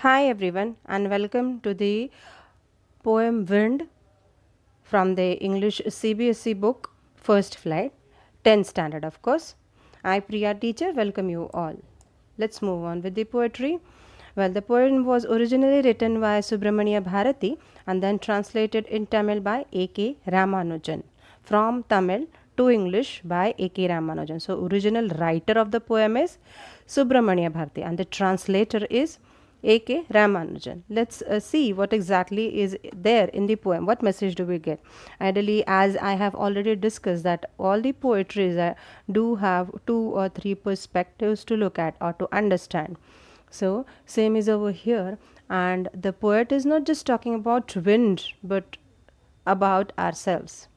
Hi everyone and welcome to the poem Wind from the English CBSE book First Flight, 10th standard of course. I Priya teacher welcome you all. Let's move on with the poetry. Well, the poem was originally written by Subramania Bharati and then translated in Tamil by A.K. Ramanujan. From Tamil to English by A.K. Ramanujan. So, original writer of the poem is Subramania Bharati and the translator is A.K. Ramanujan. Let's see what exactly is there in the poem. What message do we get? Ideally, as I have already discussed, that all the poetries do have two or three perspectives to look at or to understand. So, same is over here, and the poet is not just talking about wind but about ourselves.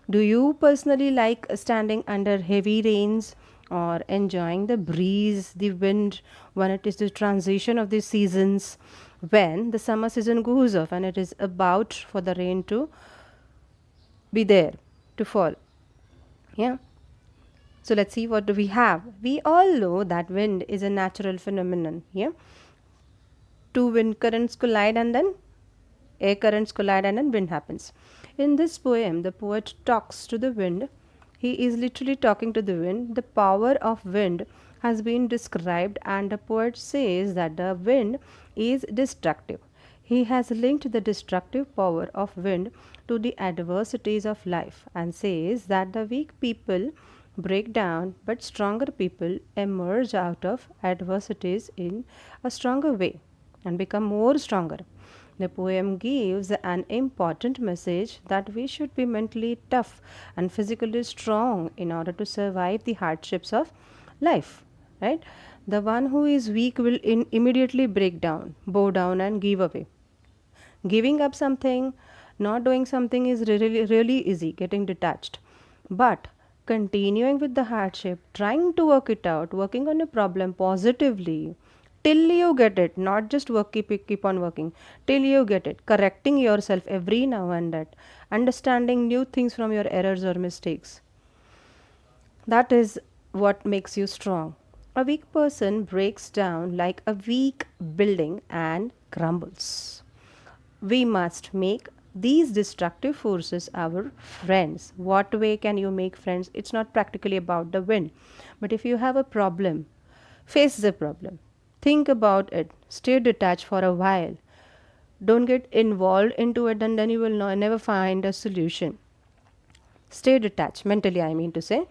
Do you personally like standing under heavy rains or enjoying the breeze, the wind when it is the transition of the seasons, when the summer season goes off and it is about for the rain to be there to fall? Yeah. So let's see what do we have. We all know that wind is a natural phenomenon. Yeah. Two wind currents collide and then air currents collide and then wind happens. In this poem, the poet talks to the wind. He is literally talking to the wind. The power of wind has been described, and the poet says that the wind is destructive. He has linked the destructive power of wind to the adversities of life and says that the weak people break down, but stronger people emerge out of adversities in a stronger way and become more stronger. The poem gives an important message that we should be mentally tough and physically strong in order to survive the hardships of life. Right? The one who is weak will immediately break down, bow down, and give away. Giving up something, not doing something is really easy, getting detached. But continuing with the hardship, trying to work it out, working on a problem positively till you get it, not just keep on working, till you get it, correcting yourself every now and then, understanding new things from your errors or mistakes. That is what makes you strong. A weak person breaks down like a weak building and crumbles. We must make these destructive forces our friends. What way can you make friends? It's not practically about the wind. But if you have a problem, face the problem. Think about it. Stay detached for a while. Don't get involved into it and then you will never find a solution. Stay detached mentally, I mean to say,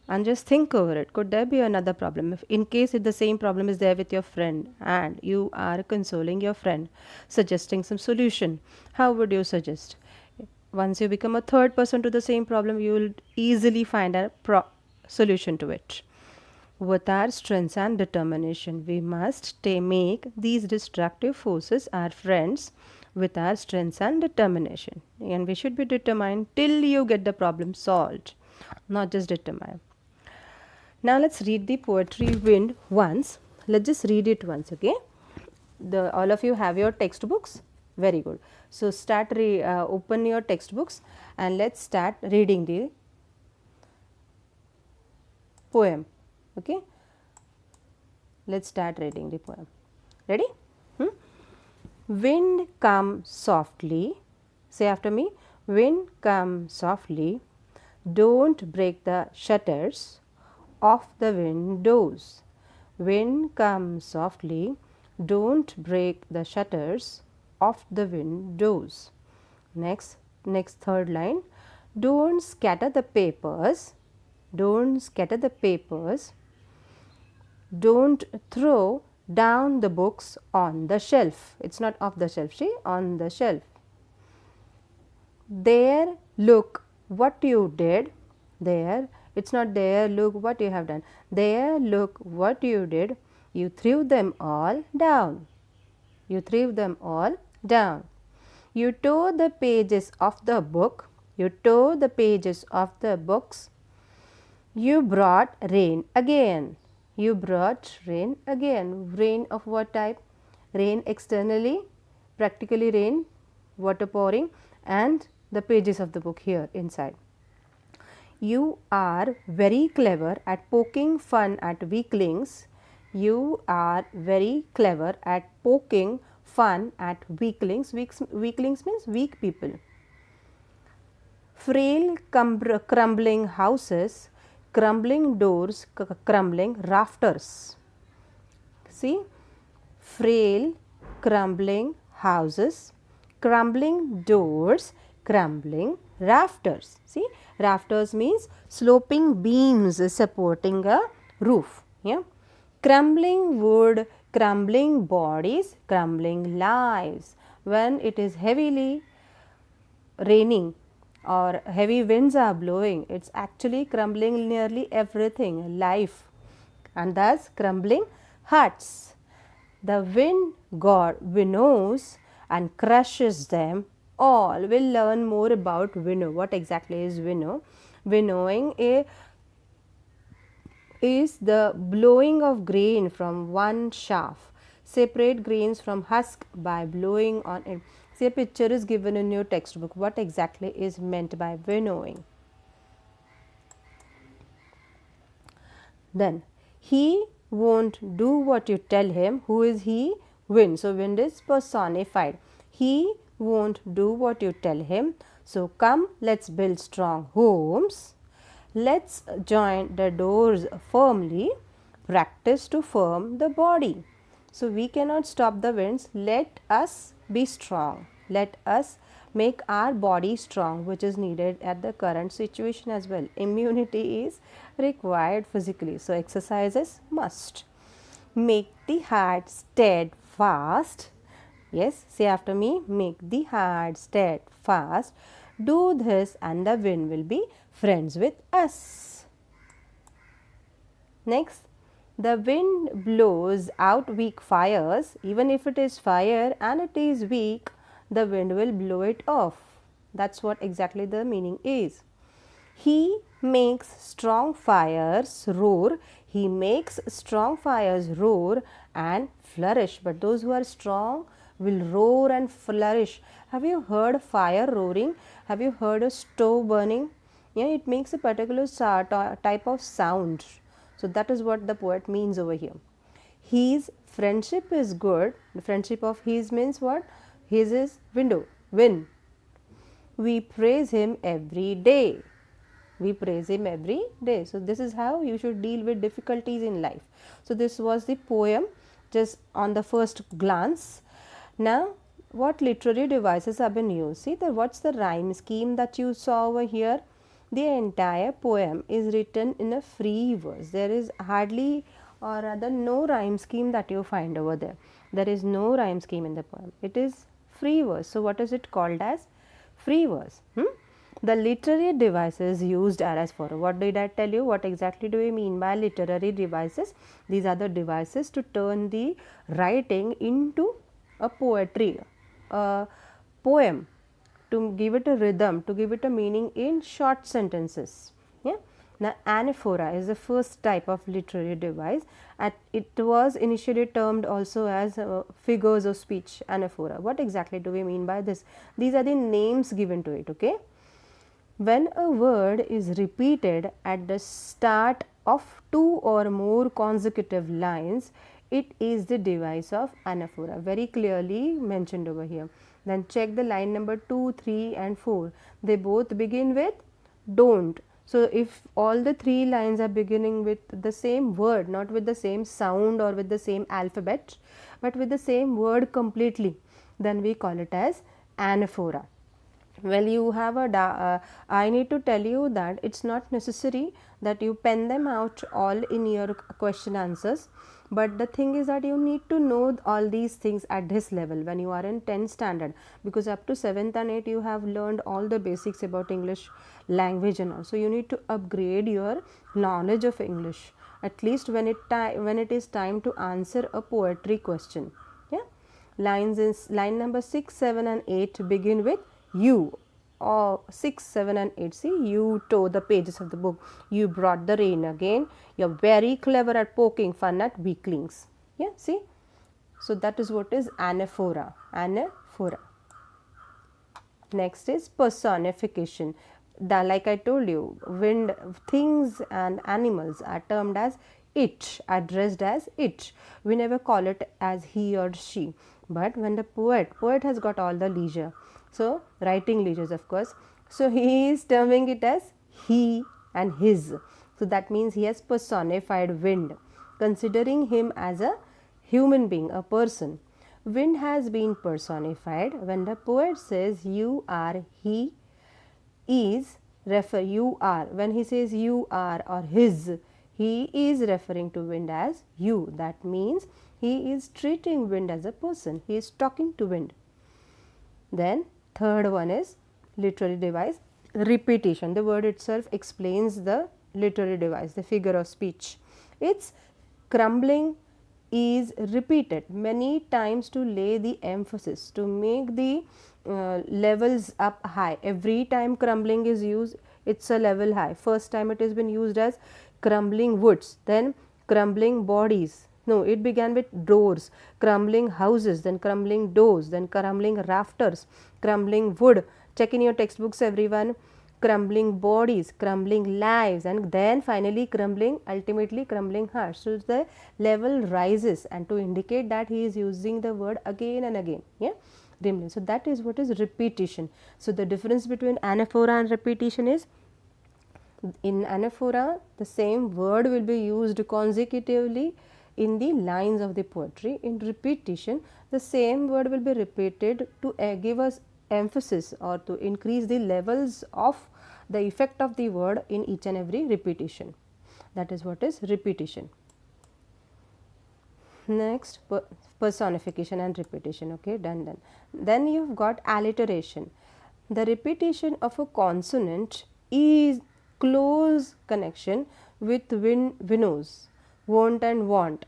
and just think over it. Could there be another problem? If the same problem is there with your friend and you are consoling your friend, suggesting some solution, how would you suggest? Once you become a third person to the same problem, you will easily find a solution to it. With our strengths and determination, we must make these destructive forces our friends with our strengths and determination. And we should be determined till you get the problem solved, not just determined. Now let's read the poetry Wind once. Let's just read it once, okay? All of you have your textbooks. Very good. So open your textbooks and let's start reading the poem. Okay, let's start reading the poem. Ready? Wind come softly. Say after me. Wind come softly. Don't break the shutters of the windows. Wind come softly. Don't break the shutters of the windows. Next third line. Don't scatter the papers. Don't scatter the papers. Don't throw down the books on the shelf. It's not off the shelf, see, on the shelf. There, look what you did. There, it's not there, look what you have done. There, look what you did. You threw them all down. You threw them all down. You tore the pages of the book. You tore the pages of the books. You brought rain again. You brought rain again. Rain of what type? Rain externally, practically rain, water pouring, and the pages of the book here inside. You are very clever at poking fun at weaklings. You are very clever at poking fun at weaklings. Weaklings means weak people. Frail crumbling houses, crumbling doors, crumbling rafters. See, frail crumbling houses, crumbling doors, crumbling rafters. See, rafters means sloping beams supporting a roof. Yeah, crumbling wood, crumbling bodies, crumbling lives. When it is heavily raining or heavy winds are blowing, it's actually crumbling nearly everything, life, and thus crumbling huts. The wind god winnows and crushes them all. We'll learn more about winnow. What exactly is winnow? Winnowing is the blowing of grain from one shaft. Separate grains from husk by blowing on it. See, a picture is given in your textbook. What exactly is meant by winnowing? Then, he won't do what you tell him. Who is he? Wind. So, wind is personified. He won't do what you tell him. So, come, let's build strong homes. Let's join the doors firmly. Practice to firm the body. So, we cannot stop the winds. Let us be strong. Let us make our body strong, which is needed at the current situation as well. Immunity is required physically. So, exercises must. Make the heart steadfast. Yes, say after me. Make the heart steadfast. Do this and the wind will be friends with us. Next, the wind blows out weak fires. Even if it is fire and it is weak, the wind will blow it off. That's what exactly the meaning is. He makes strong fires roar. He makes strong fires roar and flourish. But those who are strong will roar and flourish. Have you heard fire roaring? Have you heard a stove burning? Yeah, it makes a particular type of sound. So that is what the poet means over here. His friendship is good. The friendship of his means what? His is wind. We praise him every day. We praise him every day. So this is how you should deal with difficulties in life. So this was the poem just on the first glance. Now what literary devices have been used? See that what's the rhyme scheme that you saw over here? The entire poem is written in a free verse. There is hardly or rather no rhyme scheme that you find over there. There is no rhyme scheme in the poem. It is free verse. So what is it called as? Free verse. The literary devices used are as follows. What did I tell you? What exactly do we mean by literary devices? These are the devices to turn the writing into a poetry, a poem, to give it a rhythm, to give it a meaning in short sentences. Yeah. Now, anaphora is the first type of literary device. It was initially termed also as figures of speech, anaphora. What exactly do we mean by this? These are the names given to it. Okay. When a word is repeated at the start of two or more consecutive lines, it is the device of anaphora, very clearly mentioned over here. Then check the line number 2, 3 and 4. They both begin with don't. So, if all the three lines are beginning with the same word, not with the same sound or with the same alphabet, but with the same word completely, then we call it as anaphora. Well, you have I need to tell you that it's not necessary that you pen them out all in your question answers, but the thing is that you need to know all these things at this level when you are in 10th standard, because up to 7th and 8th you have learned all the basics about English language and all. So you need to upgrade your knowledge of English at least when it is time to answer a poetry question. Yeah, line number 6, 7 and 8 begin with you, or 6, 7 and 8. See, you tore the pages of the book. You brought the rain again. You're very clever at poking fun at weaklings. Yeah, see. So that is what is anaphora. Anaphora. Next is personification. Like I told you, wind, things and animals are termed as it, addressed as it. We never call it as he or she. But when the poet has got all the leisure, so writing leisures of course, so he is terming it as he and his. So that means he has personified wind, considering him as a human being, a person. Wind has been personified when the poet says you are, he is, you are. When he says you are or his, he is referring to wind as you. That means he is treating wind as a person. He is talking to wind. Then third one is literary device, repetition. The word itself explains the literary device, the figure of speech. Its crumbling is repeated many times to lay the emphasis, to make the levels up high. Every time crumbling is used, it's a level high. First time it has been used as crumbling woods, then crumbling bodies. No, it began with doors, crumbling houses, then crumbling doors, then crumbling rafters, crumbling wood. Check in your textbooks, everyone. Crumbling bodies, crumbling lives, and then finally crumbling, ultimately crumbling hearts. So the level rises, and to indicate that he is using the word again and again. Yeah, so that is what is repetition. So the difference between anaphora and repetition is, in anaphora the same word will be used consecutively in the lines of the poetry. In repetition, the same word will be repeated to give us emphasis or to increase the levels of the effect of the word in each and every repetition. That is what is repetition. Next, personification and repetition. Okay, done. Then you have got alliteration. The repetition of a consonant is close connection with winnows, won't and want.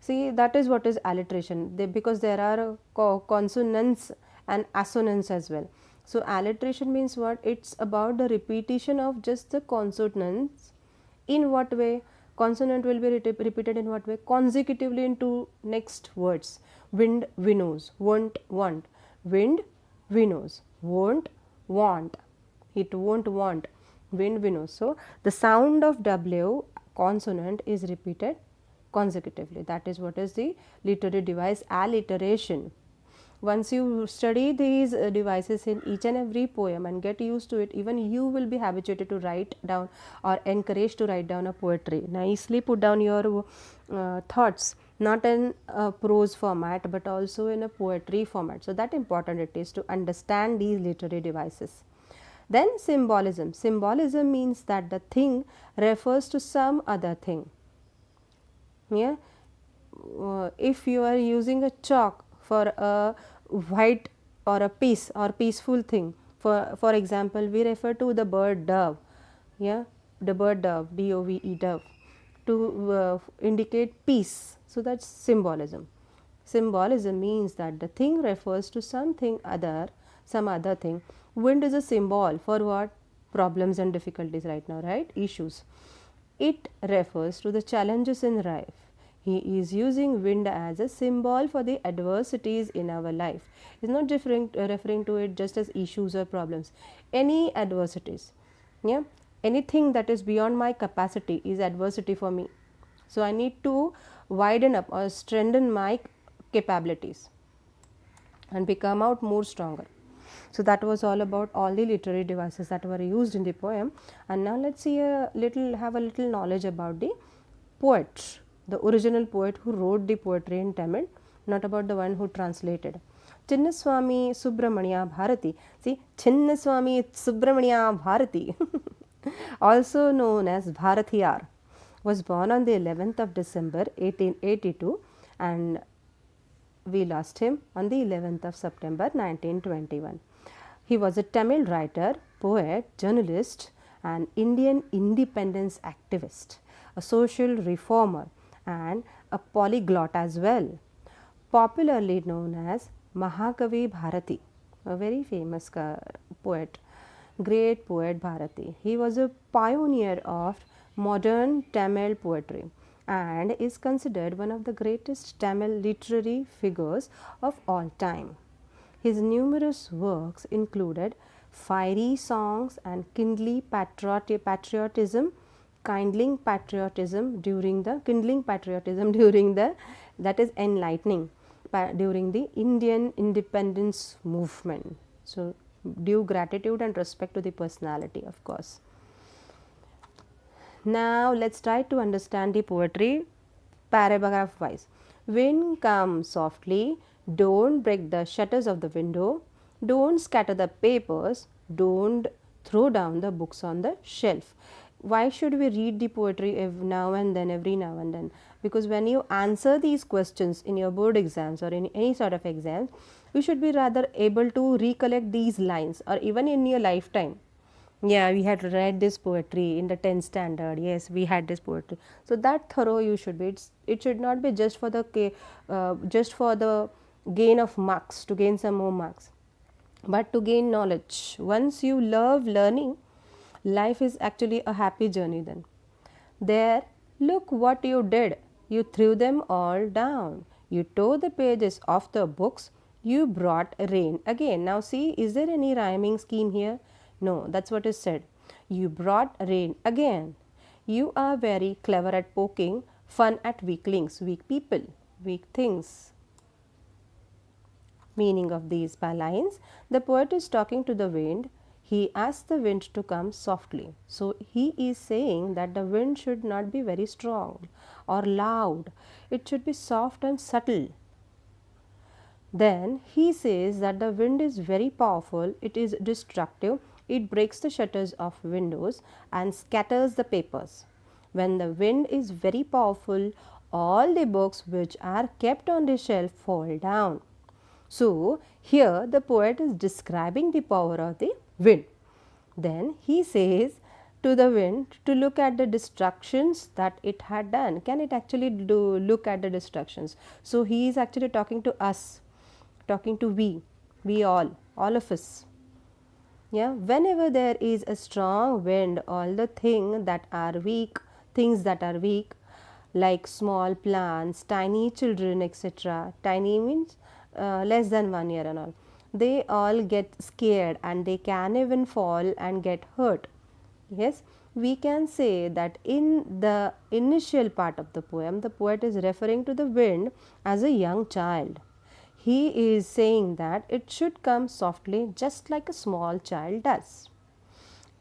See, that is what is alliteration. Because there are consonants and assonance as well. So alliteration means what? It's about the repetition of just the consonants. In what way? Consonant will be repeated in what way? Consecutively into next words. Wind, winnows, won't, want. Wind, winnows, won't, want. It won't want. Wind, winnows. So the sound of W consonant is repeated consecutively. That is what is the literary device alliteration. Once you study these devices in each and every poem and get used to it, even you will be habituated to write down or encouraged to write down a poetry. Nicely put down your thoughts, not in a prose format but also in a poetry format. So that important it is to understand these literary devices. Then symbolism. Symbolism means that the thing refers to some other thing. Yeah, if you are using a chalk for a white or a peace or peaceful thing, for example, we refer to the bird dove. Yeah, the bird dove, D-O-V-E, dove, to indicate peace. So that's symbolism. Symbolism means that the thing refers to something other, some other thing. Wind is a symbol for what? Problems and difficulties right now, right? Issues. It refers to the challenges in life. He is using wind as a symbol for the adversities in our life. He is not referring to it just as issues or problems. Any adversities, yeah, anything that is beyond my capacity is adversity for me. So I need to widen up or strengthen my capabilities and become out more stronger. So that was all about all the literary devices that were used in the poem. And now let's see have a little knowledge about the poet, the original poet who wrote the poetry in Tamil, not about the one who translated. Chinnaswamy Subramania Bharati. See, Chinnaswamy Subramania Bharati, also known as Bharatiyar, was born on the 11th of December 1882 and we lost him on the 11th of September 1921. He was a Tamil writer, poet, journalist, and Indian independence activist, a social reformer, and a polyglot as well. Popularly known as Mahakavi Bharati, a very famous poet, great poet Bharati. He was a pioneer of modern Tamil poetry and is considered one of the greatest Tamil literary figures of all time. His numerous works included fiery songs and kindly patriotism, kindling patriotism during the kindling patriotism during the, that is enlightening, during the Indian independence movement. So due gratitude and respect to the personality, of course. Now let's try to understand the poetry paragraph wise. Wind come softly, don't break the shutters of the window, don't scatter the papers, don't throw down the books on the shelf. Why should we read the poetry now and then, every now and then? Because when you answer these questions in your board exams or in any sort of exams, you should be rather able to recollect these lines, or even in your lifetime. Yeah, we had read this poetry in the 10th standard. Yes, we had this poetry. So that thorough you should be. It should not be just for the gain of marks, to gain some more marks, but to gain knowledge. Once you love learning, life is actually a happy journey then. There, look what you did. You threw them all down. You tore the pages off the books. You brought rain again. Now see, is there any rhyming scheme here? No, that's what is said. You brought rain again. You are very clever at poking fun at weaklings, weak people, weak things. Meaning of these lines: the poet is talking to the wind. He asks the wind to come softly. So he is saying that the wind should not be very strong or loud. It should be soft and subtle. Then he says that the wind is very powerful, it is destructive, it breaks the shutters of windows and scatters the papers. When the wind is very powerful, all the books which are kept on the shelf fall down. So here the poet is describing the power of the wind. Then he says to the wind to look at the destructions that it had done. Can it actually look at the destructions? So he is actually talking to us, talking to we all of us. Yeah, whenever there is a strong wind, all the things that are weak, like small plants, tiny children, etc. Tiny means less than 1 year and all. They all get scared and they can even fall and get hurt. Yes, we can say that in the initial part of the poem, the poet is referring to the wind as a young child. He is saying that it should come softly, just like a small child does.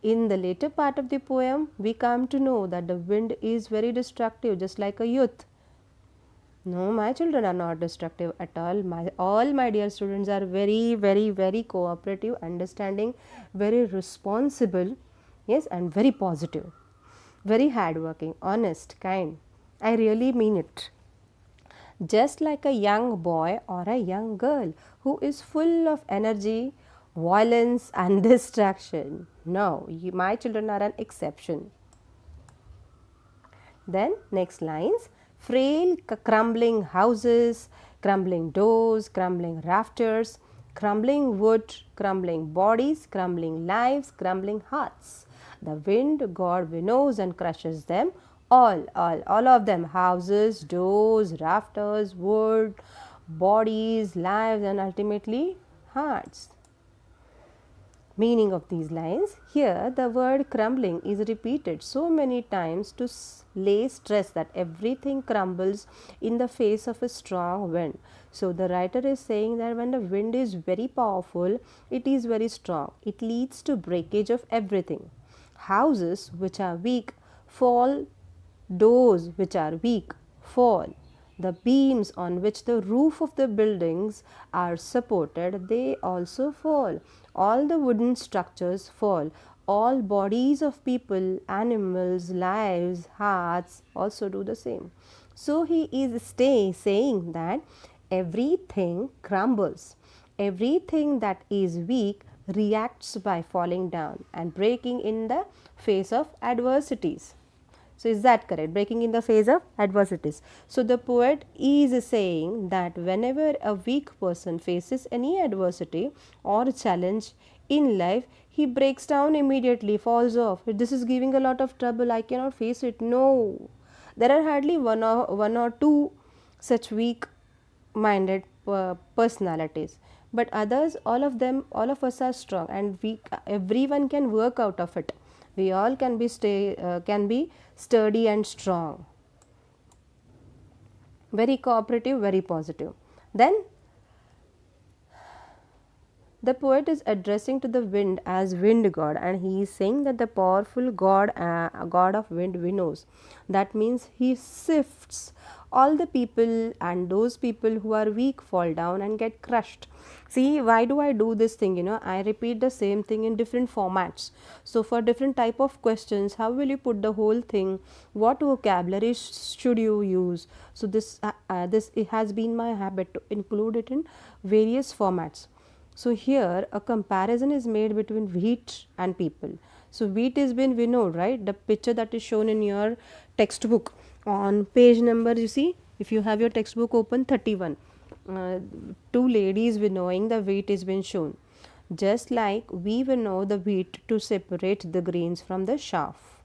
In the later part of the poem, we come to know that the wind is very destructive, just like a youth. No, my children are not destructive at all. All my dear students are very, very, very cooperative, understanding, very responsible, yes, and very positive, very hardworking, honest, kind. I really mean it. Just like a young boy or a young girl who is full of energy, violence, and distraction. No, my children are an exception. Then, next lines: frail, crumbling houses, crumbling doors, crumbling rafters, crumbling wood, crumbling bodies, crumbling lives, crumbling hearts. The wind god winnows and crushes them all of them: houses, doors, rafters, wood, bodies, lives, and ultimately hearts. Meaning of these lines: here the word crumbling is repeated so many times to lay stress that everything crumbles in the face of a strong wind. So the writer is saying that when the wind is very powerful, it is very strong. It leads to breakage of everything. Houses which are weak fall, doors which are weak fall. The beams on which the roof of the buildings are supported, they also fall. All the wooden structures fall. All bodies of people, animals, lives, hearts also do the same. So he is saying that everything crumbles. Everything that is weak reacts by falling down and breaking in the face of adversities. So is that correct? Breaking in the face of adversities. So the poet is saying that whenever a weak person faces any adversity or challenge in life, he breaks down immediately, falls off. This is giving a lot of trouble, I cannot face it. No. There are hardly one or two such weak minded personalities, but others, all of us are strong, and everyone can work out of it. We all can be sturdy and strong, very cooperative, very positive. Then the poet is addressing to the wind as wind god, and he is saying that the powerful god, god of wind winnows. That means he sifts all the people, and those people who are weak fall down and get crushed. See, why do I do this thing? I repeat the same thing in different formats. So for different type of questions, how will you put the whole thing? What vocabulary should you use? So this it has been my habit to include it in various formats. So here a comparison is made between wheat and people. So wheat is been winnowed, right? The picture that is shown in your textbook on page number, you see, if you have your textbook open, 31. Two ladies winnowing the wheat is been shown. Just like we winnow the wheat to separate the grains from the chaff.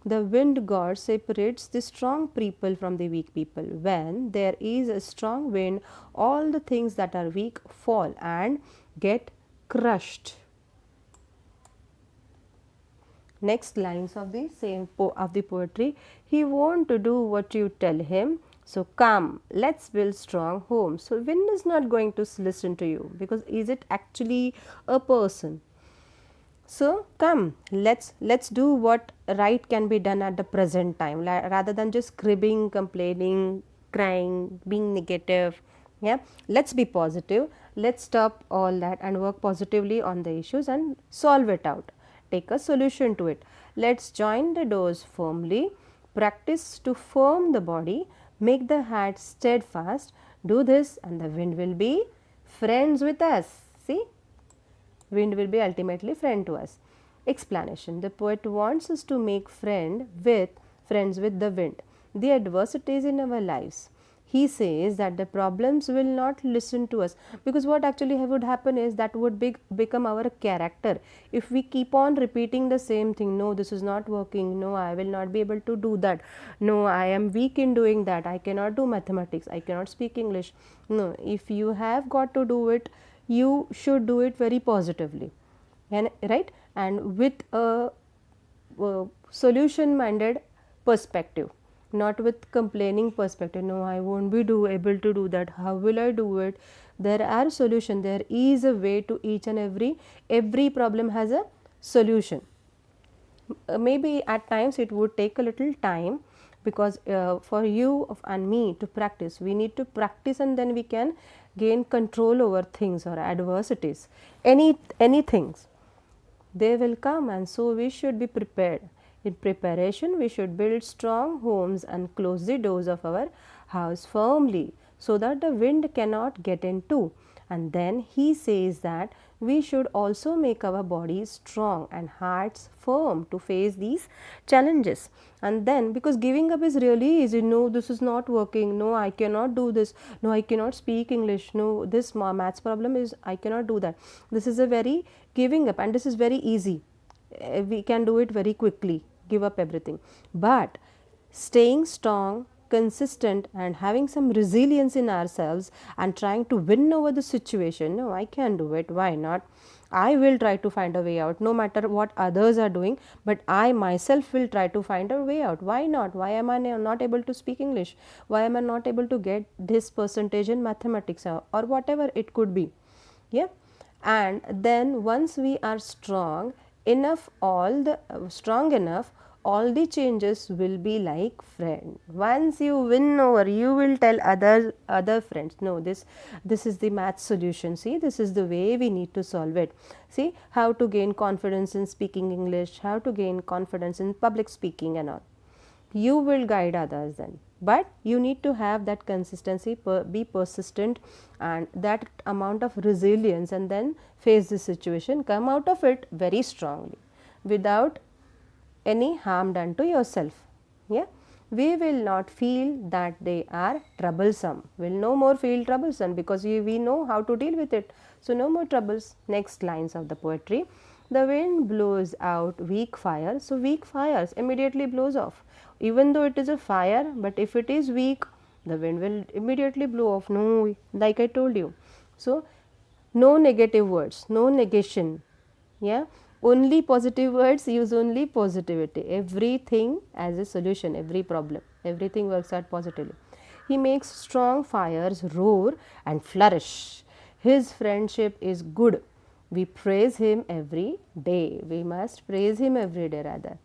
The wind god separates the strong people from the weak people. When there is a strong wind, all the things that are weak fall and get crushed. Next lines of the same of the poetry. He won't do what you tell him. So come, let's build strong homes. So wind is not going to listen to you, because is it actually a person? So come, let's do what right can be done at the present time, rather than just cribbing, complaining, crying, being negative. Yeah, let's be positive. Let's stop all that and work positively on the issues and solve it out. Take a solution to it. Let's join the doors firmly. Practice to firm the body. Make the heart steadfast. Do this, and the wind will be friends with us. See? Wind will be ultimately friend to us. Explanation. The poet wants us to make friends with the wind, the adversities in our lives. He says that the problems will not listen to us, because what actually would happen is that would become our character. If we keep on repeating the same thing, no, this is not working, no, I will not be able to do that, no, I am weak in doing that, I cannot do mathematics, I cannot speak English. No, if you have got to do it, you should do it very positively, and right, and with a solution minded perspective, not with complaining perspective. No, I won't be able to do that, how will I do it? There are solution, there is a way to each and every problem has a solution. Maybe at times it would take a little time, because for you and me to practice, we need to practice, and then we can gain control over things or adversities, any things. They will come, and so we should be prepared. In preparation, we should build strong homes and close the doors of our house firmly, so that the wind cannot get into. And then he says that we should also make our bodies strong and hearts firm to face these challenges. And then, because giving up is really easy, no, this is not working, no, I cannot do this, no, I cannot speak English, no, this maths problem is, I cannot do that. This is a very giving up, and this is very easy. We can do it very quickly, give up everything. But staying strong, consistent, and having some resilience in ourselves and trying to win over the situation, no, I can do it, why not? I will try to find a way out, no matter what others are doing, but I myself will try to find a way out. Why not? Why am I not able to speak English? Why am I not able to get this percentage in mathematics, or whatever it could be? Yeah. And then once we are strong enough, strong enough, all the changes will be like friend. Once you win over, you will tell other friends, no, this is the math solution, see, this is the way we need to solve it. See how to gain confidence in speaking English, how to gain confidence in public speaking and all. You will guide others then, but you need to have that consistency, be persistent, and that amount of resilience, and then face the situation, come out of it very strongly without any harm done to yourself. Yeah, we will not feel that they are troublesome, will no more feel troublesome, because we know how to deal with it, so no more troubles. Next lines of the poetry. The wind blows out weak fire, so weak fires immediately blows off, even though it is a fire, but if it is weak, the wind will immediately blow off. No, like I told you, so no negative words, no negation. Yeah, Only positive words, use only positivity. Everything as a solution, every problem, everything works out positively. He makes strong fires roar and flourish. His friendship is good. We praise him every day. We must praise him every day rather.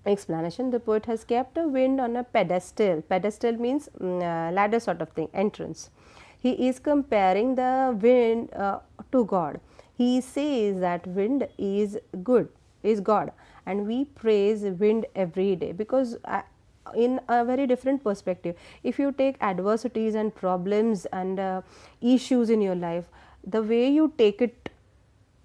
Explanation: the poet has kept a wind on a pedestal. Pedestal means ladder sort of thing, entrance. He is comparing the wind to God. He says that wind is good, is God, and we praise wind every day because in a very different perspective, if you take adversities and problems and issues in your life, the way you take it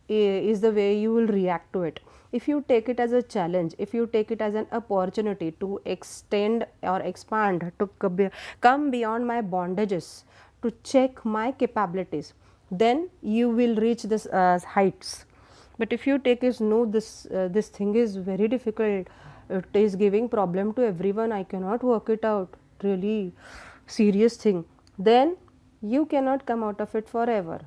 is the way you will react to it. If you take it as a challenge, if you take it as an opportunity to extend or expand, to come beyond my bondages, to check my capabilities, then you will reach this heights. But if you take as no, this thing is very difficult, it is giving problem to everyone, I cannot work it out, really serious thing, then you cannot come out of it forever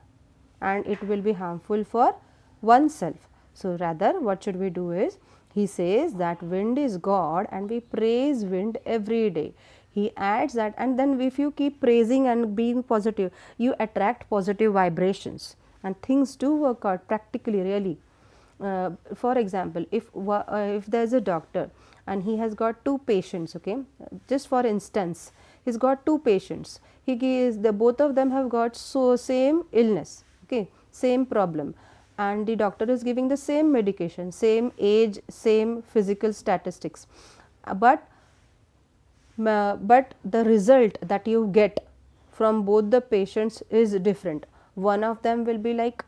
and it will be harmful for oneself. So rather what should we do is, he says that wind is God and we praise wind every day. He adds that, and then if you keep praising and being positive, you attract positive vibrations and things do work out practically, really. For example, if there is a doctor and he has got two patients, okay, just for instance, he's got two patients, he gives the both of them have got same illness, okay, same problem, and the doctor is giving the same medication, same age, same physical statistics, but the result that you get from both the patients is different. One of them will be like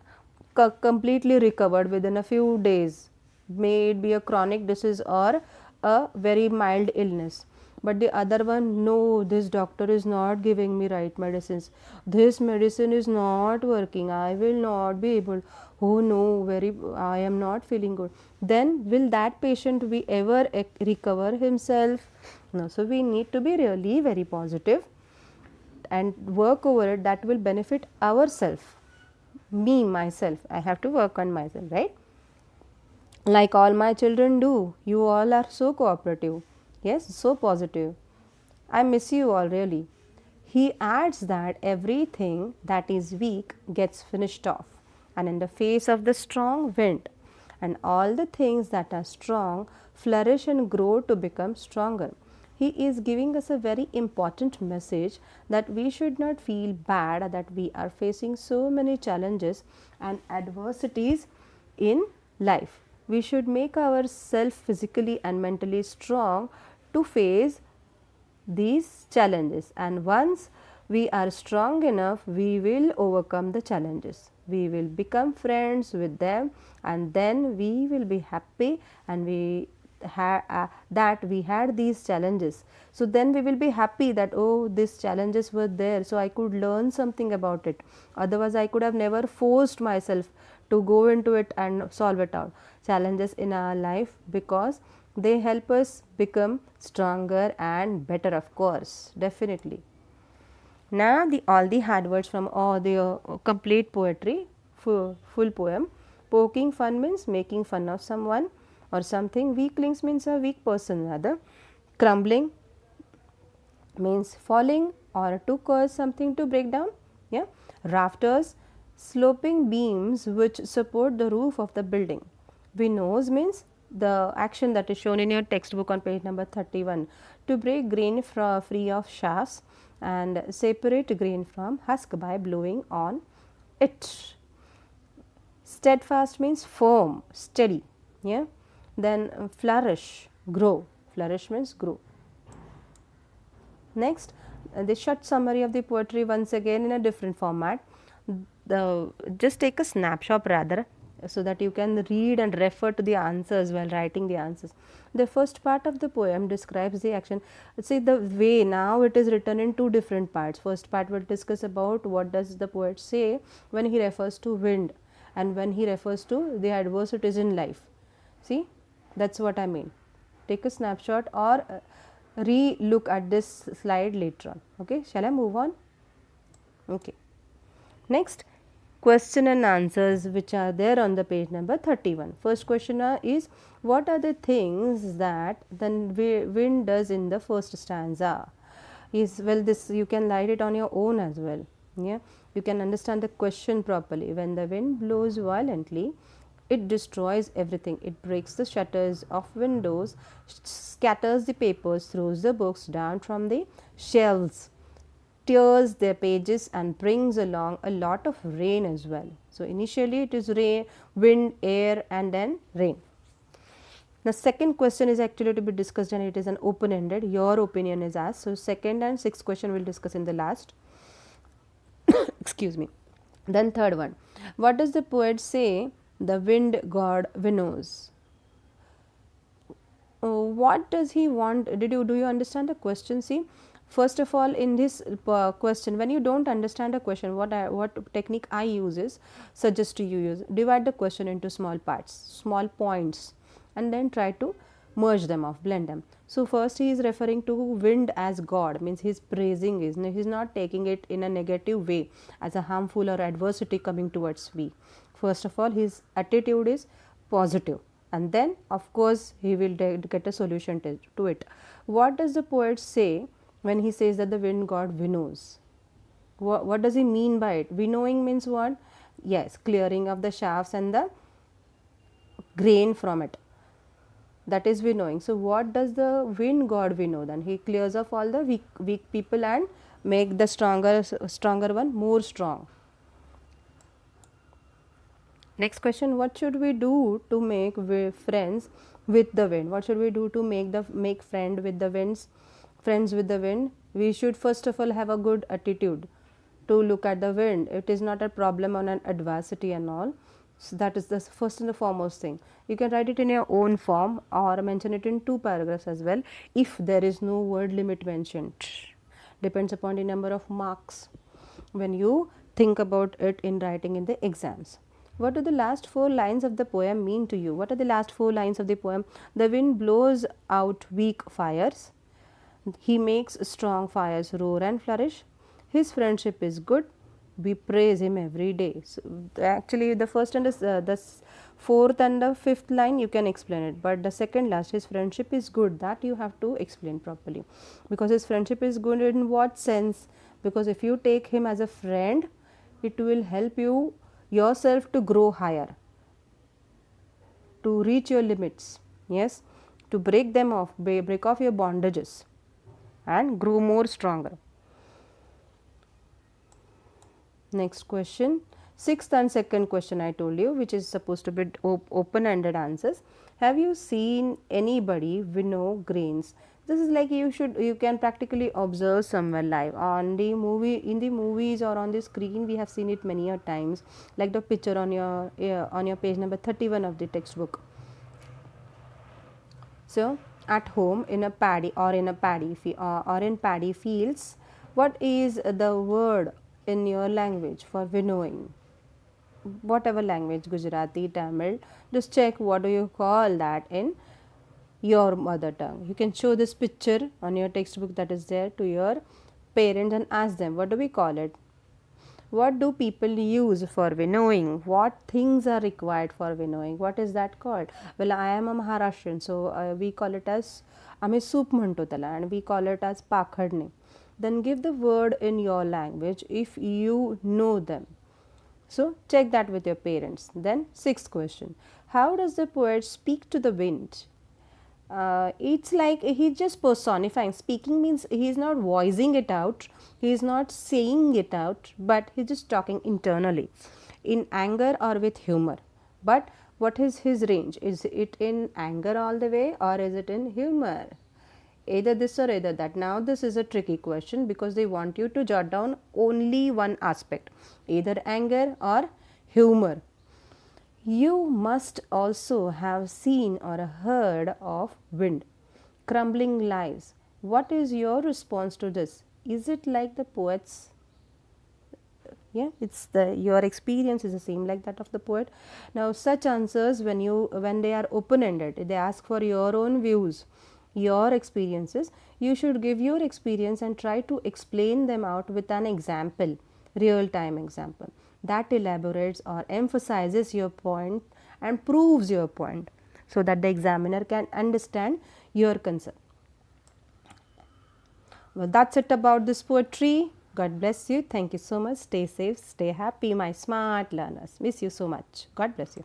completely recovered within a few days, may it be a chronic disease or a very mild illness, but the other one, no, this doctor is not giving me right medicines, this medicine is not working, I will not be able, oh no, I am not feeling good, then will that patient be ever recover himself? No. So we need to be really very positive and work over it, that will benefit ourselves, me myself, I have to work on myself, right? Like all my children do, you all are so cooperative, yes, so positive, I miss you all really. He adds that everything that is weak gets finished off, and in the face of the strong wind, and all the things that are strong flourish and grow to become stronger. He is giving us a very important message that we should not feel bad that we are facing so many challenges and adversities in life. We should make ourselves physically and mentally strong to face these challenges, and once we are strong enough, we will overcome the challenges, we will become friends with them, and then we will be happy and that we had these challenges. So then we will be happy that, oh, these challenges were there, so I could learn something about it, otherwise I could have never forced myself to go into it and solve it out. Challenges in our life, because they help us become stronger and better, of course, definitely. Now all the hard words from all the complete poetry, full poem. Poking fun means making fun of someone or something. Weaklings means a weak person rather. Crumbling means falling or to cause something to break down. Yeah. Rafters, sloping beams which support the roof of the building. Winnows means the action that is shown in your textbook on page number 31, to break grain free of shafts and separate grain from husk by blowing on it. Steadfast means firm, steady. Yeah. Then flourish, grow. Flourish means grow. Next, the short summary of the poetry once again in a different format. Just take a snapshot rather, so that you can read and refer to the answers while writing the answers. The first part of the poem describes the action. See the way now it is written in two different parts. First part will discuss about what does the poet say when he refers to wind and when he refers to the adversities in life. See, that's what I mean. Take a snapshot or re-look at this slide later on. Okay, shall I move on? Okay. Next, question and answers which are there on the page number 31. First question is, what are the things that the wind does in the first stanza? Is, well, this you can write it on your own as well. Yeah, you can understand the question properly. When the wind blows violently, it destroys everything. It breaks the shutters of windows, scatters the papers, throws the books down from the shelves, tears their pages, and brings along a lot of rain as well. So initially it is rain, wind, air, and then rain. The second question is actually to be discussed, and it is an open ended. Your opinion is asked. So second and sixth question we'll discuss in the last. Excuse me. Then third one, what does the poet say the wind god winnows? What does he want? Do you understand the question? See, first of all, in this question, when you don't understand a question, what technique I use is, suggest to you use, divide the question into small parts, small points, and then try to merge them off, blend them. So first he is referring to wind as god, means he is praising it. He is not taking it in a negative way as a harmful or adversity coming towards me. First of all, his attitude is positive, and then of course he will get a solution to it. What does the poet say when he says that the wind god winnows? What does he mean by it? Winnowing means what? Yes, clearing of the shafts and the grain from it. That is winnowing. So what does the wind god winnow? Then he clears off all the weak people and make the stronger one more strong. Next question, what should we do to make friends with the wind? What should we do to make friends with the wind? We should first of all have a good attitude to look at the wind. It is not a problem on an adversity and all. So that is the first and the foremost thing. You can write it in your own form or mention it in 2 paragraphs as well, if there is no word limit mentioned. Depends upon the number of marks when you think about it in writing in the exams. What do the last 4 lines of the poem mean to you? What are the last 4 lines of the poem? The wind blows out weak fires. He makes strong fires roar and flourish. His friendship is good. We praise him every day. So actually the first and the fourth and the fifth line you can explain it, but the second last, his friendship is good, that you have to explain properly. Because his friendship is good in what sense? Because if you take him as a friend, it will help you yourself to grow higher, to reach your limits, yes, to break them off, break off your bondages and grow more stronger. Next question, sixth and second question I told you, which is supposed to be open-ended answers. Have you seen anybody winnow grains? This is like you can practically observe somewhere live on the movie, in the movies or on the screen. We have seen it many a times, like the picture on your page number 31 of the textbook. So at home in a paddy or in paddy fields, what is the word in your language for winnowing? Whatever language, Gujarati, Tamil, just check what do you call that in your mother tongue. You can show this picture on your textbook that is there to your parents and ask them, what do we call it? What do people use for winnowing? What things are required for winnowing? What is that called? Well, I am a Maharashtrian, so we call it as आम्ही soup म्हणतो त्याला, and we call it as पाखडणे. Then give the word in your language if you know them. So check that with your parents. Then sixth question, how does the poet speak to the wind? It's like he's just personifying. Speaking means he's not voicing it out, he's not saying it out, but he's just talking internally in anger or with humor. But what is his range? Is it in anger all the way or is it in humor? Either this or either that. Now this is a tricky question because they want you to jot down only one aspect, either anger or humor. You must also have seen or heard of wind, crumbling lives. What is your response to this? Is it like the poet's? Yeah, it's your experience is the same like that of the poet. Now such answers, when they are open ended, they ask for your own views, your experiences. You should give your experience and try to explain them out with an example real time example that elaborates or emphasizes your point and proves your point, so that the examiner can understand your concern. Well, that's it about this poetry. God bless you. Thank you so much. Stay safe, stay happy, my smart learners. Miss you so much. God bless you.